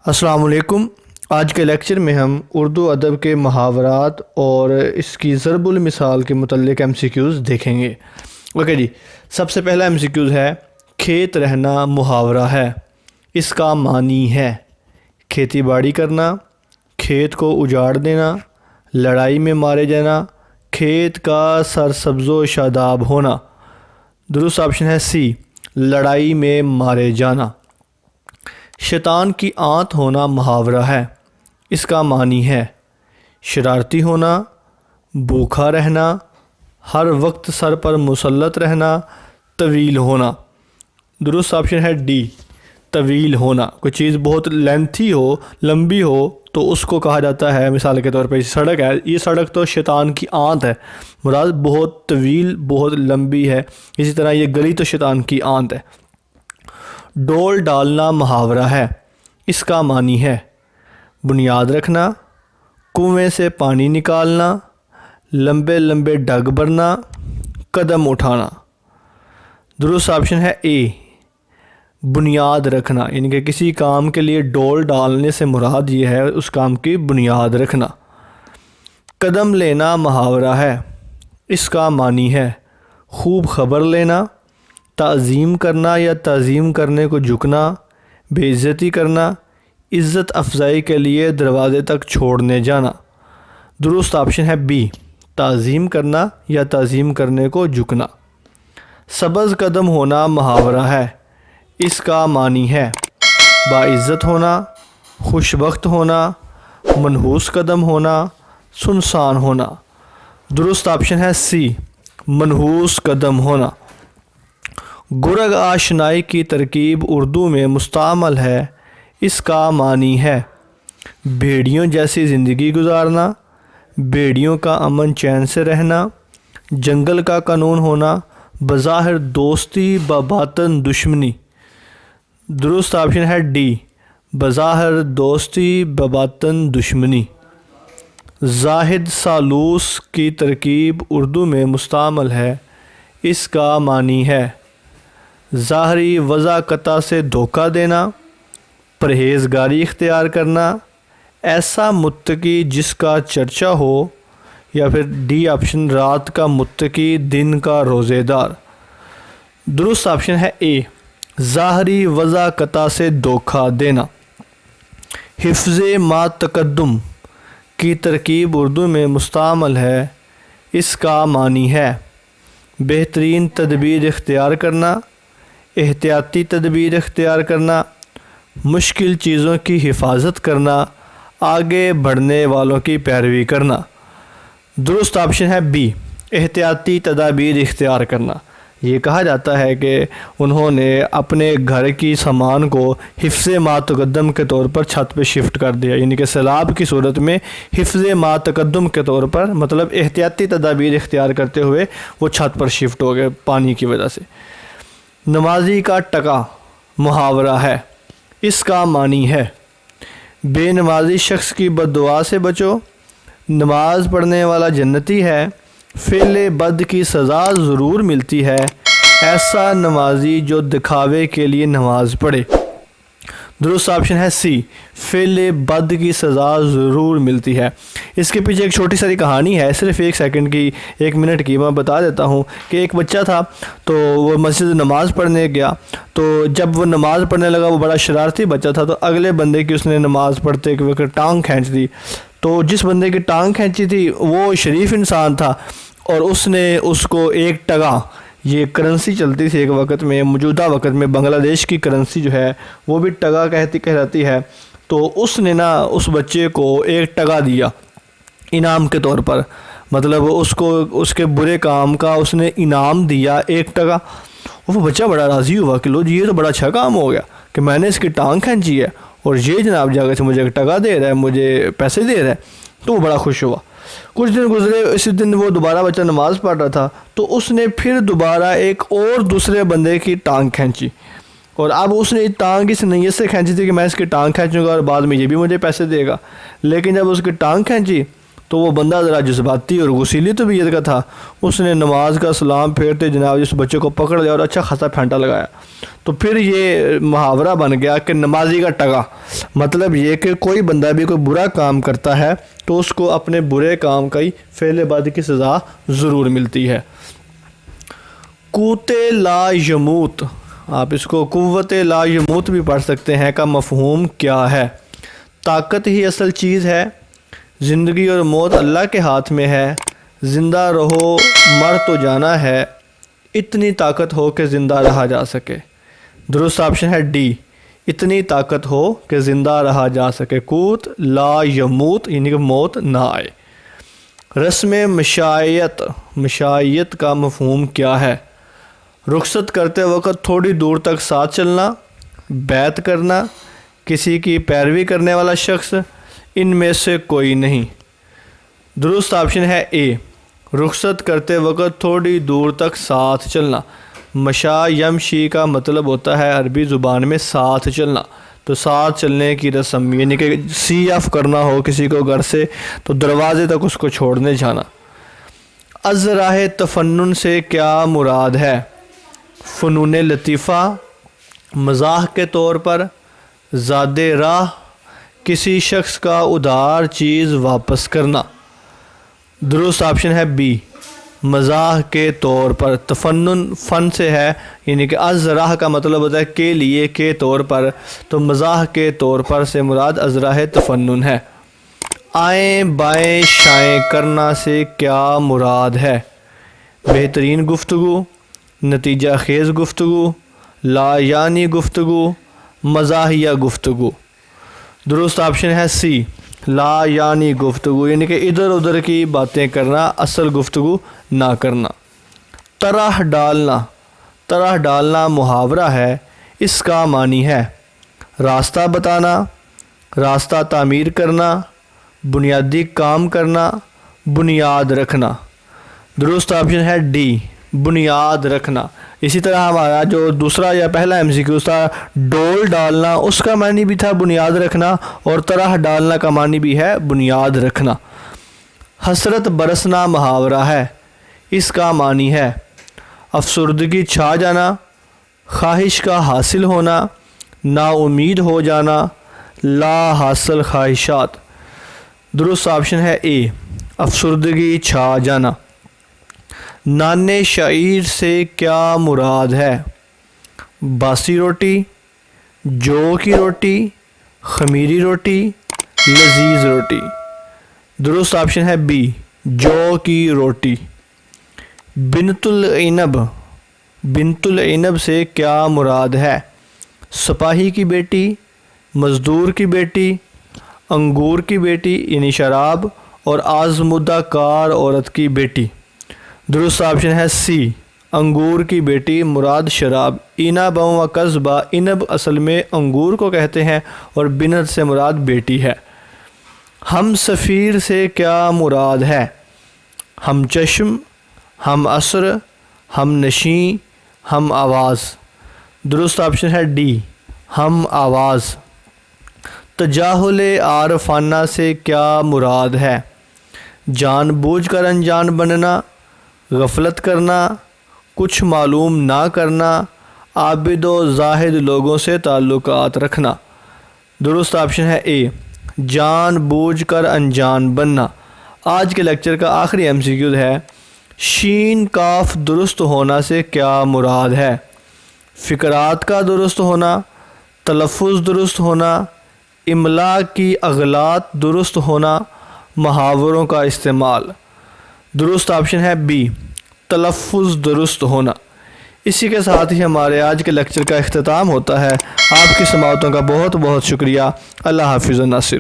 السلام علیکم۔ آج کے لیکچر میں ہم اردو ادب کے محاورات اور اس کی ضرب المثال کے متعلق MCQs دیکھیں گے۔ اوکے جی، سب سے پہلا MCQs ہے کھیت رہنا محاورہ ہے، اس کا معنی ہے کھیتی باڑی کرنا، کھیت کو اجاڑ دینا، لڑائی میں مارے جانا، کھیت کا سرسبز و شاداب ہونا۔ درست آپشن ہے سی، لڑائی میں مارے جانا۔ شیطان کی آنت ہونا محاورہ ہے، اس کا معنی ہے شرارتی ہونا، بھوکا رہنا، ہر وقت سر پر مسلط رہنا، طویل ہونا۔ درست آپشن ہے ڈی، طویل ہونا۔ کوئی چیز بہت لینتھی ہو، لمبی ہو تو اس کو کہا جاتا ہے، مثال کے طور پہ سڑک ہے، یہ سڑک تو شیطان کی آنت ہے، مراد بہت طویل بہت لمبی ہے۔ اسی طرح یہ گلی تو شیطان کی آنت ہے۔ ڈول ڈالنا محاورہ ہے، اس کا معنی ہے بنیاد رکھنا، کنویں سے پانی نکالنا، لمبے لمبے ڈگ بھرنا، قدم اٹھانا۔ درست آپشن ہے اے، بنیاد رکھنا، یعنی کہ کسی کام کے لیے ڈول ڈالنے سے مراد یہ ہے اس کام کی بنیاد رکھنا۔ قدم لینا محاورہ ہے، اس کا معنی ہے خوب خبر لینا، تعظیم کرنا یا تعظیم کرنے کو جھکنا، بے عزتی کرنا، عزت افزائی کے لیے دروازے تک چھوڑنے جانا۔ درست آپشن ہے بی، تعظیم کرنا یا تعظیم کرنے کو جھکنا۔ سبز قدم ہونا محاورہ ہے، اس کا معنی ہے باعزت ہونا، خوش بخت ہونا، منحوس قدم ہونا، سنسان ہونا۔ درست آپشن ہے سی، منحوس قدم ہونا۔ گرگ آشنائی کی ترکیب اردو میں مستعمل ہے، اس کا معنی ہے بھیڑیوں جیسی زندگی گزارنا، بھیڑیوں کا امن چین سے رہنا، جنگل کا قانون ہونا، بظاہر دوستی بباطن دشمنی۔ درست آپشن ہے ڈی، بظاہر دوستی بباطن دشمنی۔ زاہد سالوس کی ترکیب اردو میں مستعمل ہے، اس کا معنی ہے ظاہری وضاقتہ سے دھوکہ دینا، پرہیزگاری اختیار کرنا، ایسا متقی جس کا چرچا ہو، یا پھر ڈی آپشن رات کا متقی دن کا روزے دار۔ درست آپشن ہے اے، ظاہری وضاقتہ سے دھوکہ دینا۔ حفظ ما تقدم کی ترکیب اردو میں مستعمل ہے، اس کا معنی ہے بہترین تدبیر اختیار کرنا، احتیاطی تدبیر اختیار کرنا، مشکل چیزوں کی حفاظت کرنا، آگے بڑھنے والوں کی پیروی کرنا۔ درست آپشن ہے بی، احتیاطی تدابیر اختیار کرنا۔ یہ کہا جاتا ہے کہ انہوں نے اپنے گھر کی سامان کو حفظ ما تقدم کے طور پر چھت پہ شفٹ کر دیا، یعنی کہ سیلاب کی صورت میں حفظ ما تقدم کے طور پر مطلب احتیاطی تدابیر اختیار کرتے ہوئے وہ چھت پر شفٹ ہو گئے پانی کی وجہ سے۔ نمازی کا ٹکا محاورہ ہے، اس کا معنی ہے بے نمازی شخص کی بد دعا سے بچو، نماز پڑھنے والا جنتی ہے، فعل بد کی سزا ضرور ملتی ہے، ایسا نمازی جو دکھاوے کے لیے نماز پڑھے۔ درست آپشن ہے سی، فعل بد کی سزا ضرور ملتی ہے۔ اس کے پیچھے ایک چھوٹی ساری کہانی ہے، صرف 1 سیکنڈ کی، 1 منٹ کی، میں بتا دیتا ہوں کہ ایک بچہ تھا تو وہ مسجد نماز پڑھنے گیا، تو جب وہ نماز پڑھنے لگا، وہ بڑا شرارتی بچہ تھا، تو اگلے بندے کی اس نے نماز پڑھتے ہوئے ٹانگ کھینچ دی۔ تو جس بندے کی ٹانگ کھینچی تھی وہ شریف انسان تھا، اور اس نے اس کو ایک ٹگا، یہ کرنسی چلتی تھی ایک وقت میں، موجودہ وقت میں بنگلہ دیش کی کرنسی جو ہے وہ بھی ٹگا کہلاتی ہے، تو اس نے نا اس بچے کو ایک ٹگا دیا انعام کے طور پر، مطلب اس کو اس کے برے کام کا اس نے انعام دیا ایک ٹگا۔ وہ بچہ بڑا راضی ہوا کہ لو جی، یہ تو بڑا اچھا کام ہو گیا کہ میں نے اس کی ٹانگ کھینچی ہے اور یہ جناب جا کے مجھے ایک ٹگا دے رہا ہے، مجھے پیسے دے رہا ہے، تو وہ بڑا خوش ہوا۔ کچھ دن گزرے، اسی دن وہ دوبارہ بچہ نماز پڑھ رہا تھا، تو اس نے پھر دوبارہ ایک اور دوسرے بندے کی ٹانگ کھینچی، اور اب اس نے ٹانگ اس نیت سے کھینچی تھی کہ میں اس کی ٹانگ کھینچوں گا اور بعد میں یہ بھی مجھے پیسے دے گا، لیکن جب اس کی ٹانگ کھینچی تو وہ بندہ ذرا جذباتی اور غسیلی طبیعت کا تھا، اس نے نماز کا سلام پھیرتے جناب جس بچے کو پکڑ لیا اور اچھا خاصا پھینٹا لگایا۔ تو پھر یہ محاورہ بن گیا کہ نمازی کا ٹگا، مطلب یہ کہ کوئی بندہ بھی کوئی برا کام کرتا ہے تو اس کو اپنے برے کام کا ہی فعل بعد کی سزا ضرور ملتی ہے۔ قوت لا یموت، آپ اس کو قوت لا یموت بھی پڑھ سکتے ہیں، کا مفہوم کیا ہے؟ طاقت ہی اصل چیز ہے، زندگی اور موت اللہ کے ہاتھ میں ہے، زندہ رہو مر تو جانا ہے، اتنی طاقت ہو کہ زندہ رہا جا سکے۔ درست آپشن ہے ڈی، اتنی طاقت ہو کہ زندہ رہا جا سکے۔ قوت لا یموت یعنی کہ موت نہ آئے۔ رسم مشایت کا مفہوم کیا ہے؟ رخصت کرتے وقت تھوڑی دور تک ساتھ چلنا، بیعت کرنا، کسی کی پیروی کرنے والا شخص، ان میں سے کوئی نہیں۔ درست آپشن ہے اے، رخصت کرتے وقت تھوڑی دور تک ساتھ چلنا۔ مشا یمشی کا مطلب ہوتا ہے عربی زبان میں ساتھ چلنا، تو ساتھ چلنے کی رسم یعنی کہ سی آف کرنا ہو کسی کو گھر سے تو دروازے تک اس کو چھوڑنے جانا۔ از راہ تفنن سے کیا مراد ہے؟ فنون لطیفہ، مزاح کے طور پر، زاد راہ، کسی شخص کا ادھار چیز واپس کرنا۔ درست آپشن ہے بی، مزاح کے طور پر۔ تفنن فن سے ہے یعنی کہ از راہ کا مطلب ہوتا ہے کے لیے، کے طور پر، تو مزاح کے طور پر سے مراد از راہ تفنن ہے۔ آئیں بائیں شائیں کرنا سے کیا مراد ہے؟ بہترین گفتگو، نتیجہ خیز گفتگو، لا یعنی گفتگو، مزاحیہ گفتگو۔ درست آپشن ہے سی، لا یعنی گفتگو یعنی کہ ادھر ادھر کی باتیں کرنا، اصل گفتگو نہ کرنا۔ طرح ڈالنا محاورہ ہے، اس کا معنی ہے راستہ بتانا، راستہ تعمیر کرنا، بنیادی کام کرنا، بنیاد رکھنا۔ درست آپشن ہے ڈی، بنیاد رکھنا۔ اسی طرح ہمارا جو دوسرا یا پہلا MCQ تھا ڈول ڈالنا، اس کا معنی بھی تھا بنیاد رکھنا، اور طرح ڈالنا کا معنی بھی ہے بنیاد رکھنا۔ حسرت برسنا محاورہ ہے، اس کا معنی ہے افسردگی چھا جانا، خواہش کا حاصل ہونا، نا امید ہو جانا، لا حاصل خواہشات۔ درست آپشن ہے اے، افسردگی چھا جانا۔ نانے شعیر سے کیا مراد ہے؟ باسی روٹی، جو کی روٹی، خمیری روٹی، لذیذ روٹی۔ درست آپشن ہے بی، جو کی روٹی۔ بنت العنب سے کیا مراد ہے؟ سپاہی کی بیٹی، مزدور کی بیٹی، انگور کی بیٹی یعنی شراب، اور آزمودہ کار عورت کی بیٹی۔ درست آپشن ہے سی، انگور کی بیٹی مراد شراب۔ اینب و قصبہ، انب اصل میں انگور کو کہتے ہیں اور بنت سے مراد بیٹی ہے۔ ہم سفیر سے کیا مراد ہے؟ ہم چشم، ہم عصر، ہم نشیں، ہم آواز۔ درست آپشن ہے ڈی، ہم آواز۔ تجاہل عارفانہ سے کیا مراد ہے؟ جان بوجھ کر انجان بننا، غفلت کرنا، کچھ معلوم نہ کرنا، عابد و زاہد لوگوں سے تعلقات رکھنا۔ درست آپشن ہے اے، جان بوجھ کر انجان بننا۔ آج کے لیکچر کا آخری MCQ ہے، شین کاف درست ہونا سے کیا مراد ہے؟ فقرات کا درست ہونا، تلفظ درست ہونا، املا کی اغلاط درست ہونا، محاوروں کا استعمال۔ درست آپشن ہے بی، تلفظ درست ہونا۔ اسی کے ساتھ ہی ہمارے آج کے لیکچر کا اختتام ہوتا ہے۔ آپ کی سماعتوں کا بہت بہت شکریہ۔ اللہ حافظ الناصر۔